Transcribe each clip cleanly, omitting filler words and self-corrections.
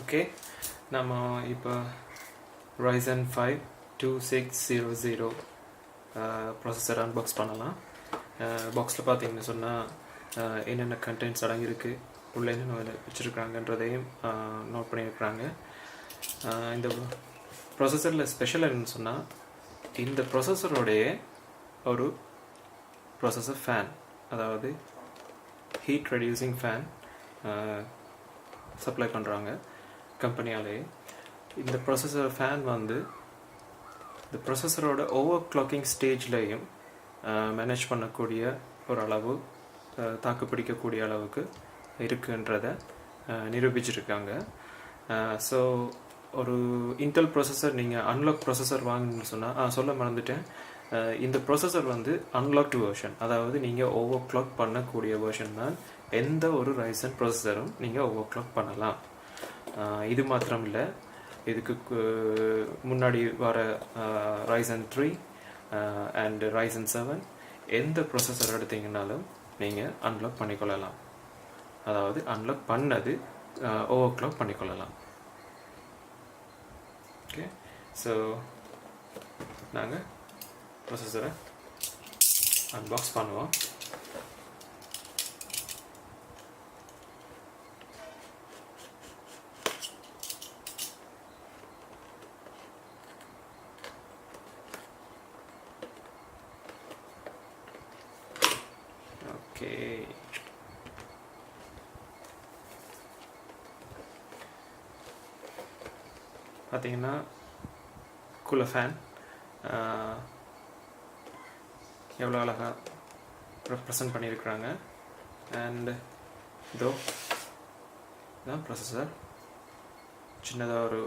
Okay, நம்ம இப்போ Ryzen 5 2600 processor unbox பண்ணலாம். பாக்ஸில் பார்த்தீங்கன்னு சொன்னால் என்னென்ன கண்டென்ட்ஸ் அடங்கியிருக்கு, உள்ளே என்னென்ன வச்சுருக்காங்கன்றதையும் நோட் பண்ணியிருக்கிறாங்க. இந்த ப்ராசஸரில் ஸ்பெஷல் என்னன்னு சொன்னால், இந்த ப்ராசஸரோடைய ஒரு ப்ராசஸர் ஃபேன், அதாவது ஹீட் ரெடியூசிங் ஃபேன் சப்ளை பண்ணுறாங்க கம்பெனியாலேயே. இந்த ப்ராசஸர் ஃபேன் வந்து இந்த ப்ராசஸரோட ஓவர் கிளாக்கிங் ஸ்டேஜ்லேயும் மேனேஜ் பண்ணக்கூடிய ஒரு அளவு, தாக்கு பிடிக்கக்கூடிய அளவுக்கு இருக்குன்றதை நிரூபிச்சிருக்காங்க. ஸோ ஒரு இன்டெல் ப்ராசஸர் நீங்கள் அன்லாக் ப்ராசஸர் வாங்கணும்னு சொன்னால் சொல்ல மறந்துட்டேன். இந்த ப்ராசஸர் வந்து அன்லாக்டு வெர்ஷன், அதாவது நீங்கள் ஓவர் கிளாக் பண்ணக்கூடிய வெர்ஷன் தான். எந்த ஒரு Ryzen ப்ராசஸரும் நீங்கள் ஓவர் கிளாக் பண்ணலாம். இது மாத்திரம் இல்லை, இதுக்கு முன்னாடி வர Ryzen 3 அண்ட் Ryzen 7 எந்த ப்ராசஸர் எடுத்தீங்கன்னாலும் நீங்கள் அன்லாக் பண்ணிக்கொள்ளலாம். அதாவது அன்லாக் பண்ணது ஓவர் கிளாக் பண்ணிக்கொள்ளலாம். ஓகே, ஸோ நாங்கள் ப்ராசஸரை அன்பாக்ஸ் பண்ணுவோம். ஓகே, பார்த்தீங்கன்னா கூலர் ஃபேன் எவ்வளோ அழகாக ரெப்ரசன்ட் பண்ணியிருக்கிறாங்க. அண்ட் இதோ இதுதான் ப்ராசஸர். சின்னதாக ஒரு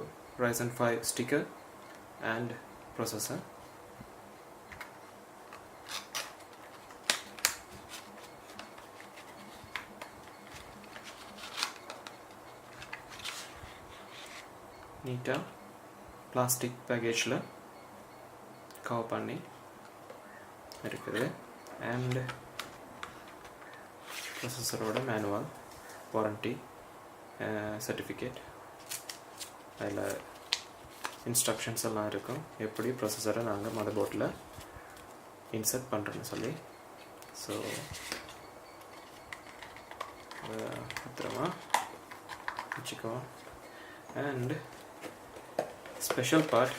Ryzen 5 ஸ்டிக்கர் அண்ட் ப்ராசஸர். நீட்டாக பிளாஸ்டிக் பேக்கேஜில் கவர் பண்ணி இருக்குது. அண்ட் ப்ராசஸரோட மேனுவல், வாரண்டி சர்டிஃபிகேட், அதில் இன்ஸ்ட்ரக்ஷன்ஸ் எல்லாம் இருக்கும், எப்படி ப்ராசஸரை நாங்கள் மதர் போர்டில் இன்சர்ட் பண்ணுறோன்னு சொல்லி. ஸோ பத்திரமா வச்சுக்குவோம். அண்ட் ஸ்பெஷல் பார்ட்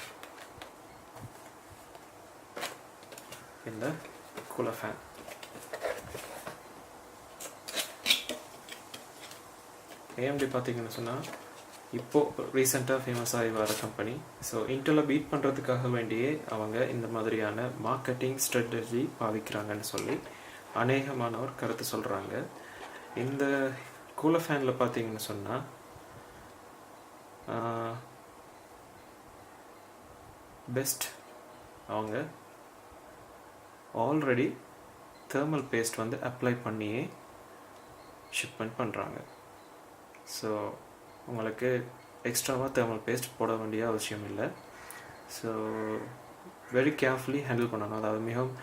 இந்த கூலர் ஃபேன். AMD பார்த்தீங்கன்னு சொன்னால் இப்போது ரீசெண்டாக ஃபேமஸ் ஆகி வர கம்பெனி. ஸோ இன்டெலை பீட் பண்ணுறதுக்காக வேண்டியே அவங்க இந்த மாதிரியான மார்க்கெட்டிங் ஸ்ட்ராட்டஜி பாவிக்கிறாங்கன்னு சொல்லி அநேகமானவர் கருத்து சொல்கிறாங்க. இந்த கூலர் ஃபேனில் பார்த்தீங்கன்னு சொன்னால் பெஸ்ட், அவங்க ஆல்ரெடி தேர்மல் பேஸ்ட் வந்து அப்ளை பண்ணியே ஷிப்மெண்ட் பண்ணுறாங்க. ஸோ உங்களுக்கு எக்ஸ்ட்ராவாக தேர்மல் பேஸ்ட் போட வேண்டிய அவசியம் இல்லை. ஸோ வெரி கேர்ஃபுல்லி ஹேண்டில் பண்ணணும், அதாவது மிகவும்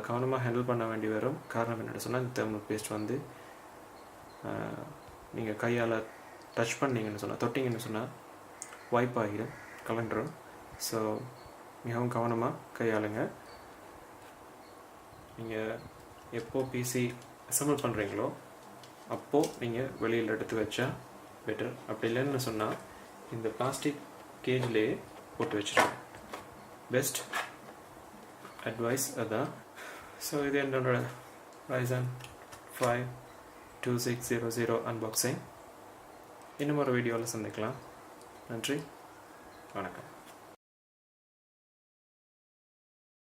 கவனமாக ஹேண்டில் பண்ண வேண்டி வரும். காரணம் என்னென்னு சொன்னால், இந்த தேர்மல் பேஸ்ட் வந்து நீங்கள் கையால் டச் பண்ணிங்கன்னு சொன்னால், தொட்டிங்கன்னு சொன்னால் வைப் ஆகிடும், கலண்டுரும். ஸோ மிகவும் கவனமாக கையாளுங்க. நீங்கள் எப்போ பிசி அசம்பிள் பண்ணுறீங்களோ அப்போது நீங்கள் வெளியில் எடுத்து வச்சா பெட்டர். அப்படி இல்லைன்னு சொன்னால் இந்த பிளாஸ்டிக் கேஜ்லேயே போட்டு வச்சுருங்க. பெஸ்ட் அட்வைஸ் அதான். ஸோ இது என்னோட Ryzen 5 2600 அன்பாக்சிங். இன்னும் ஒரு வீடியோவில் சந்திக்கலாம். நன்றி, வணக்கம்.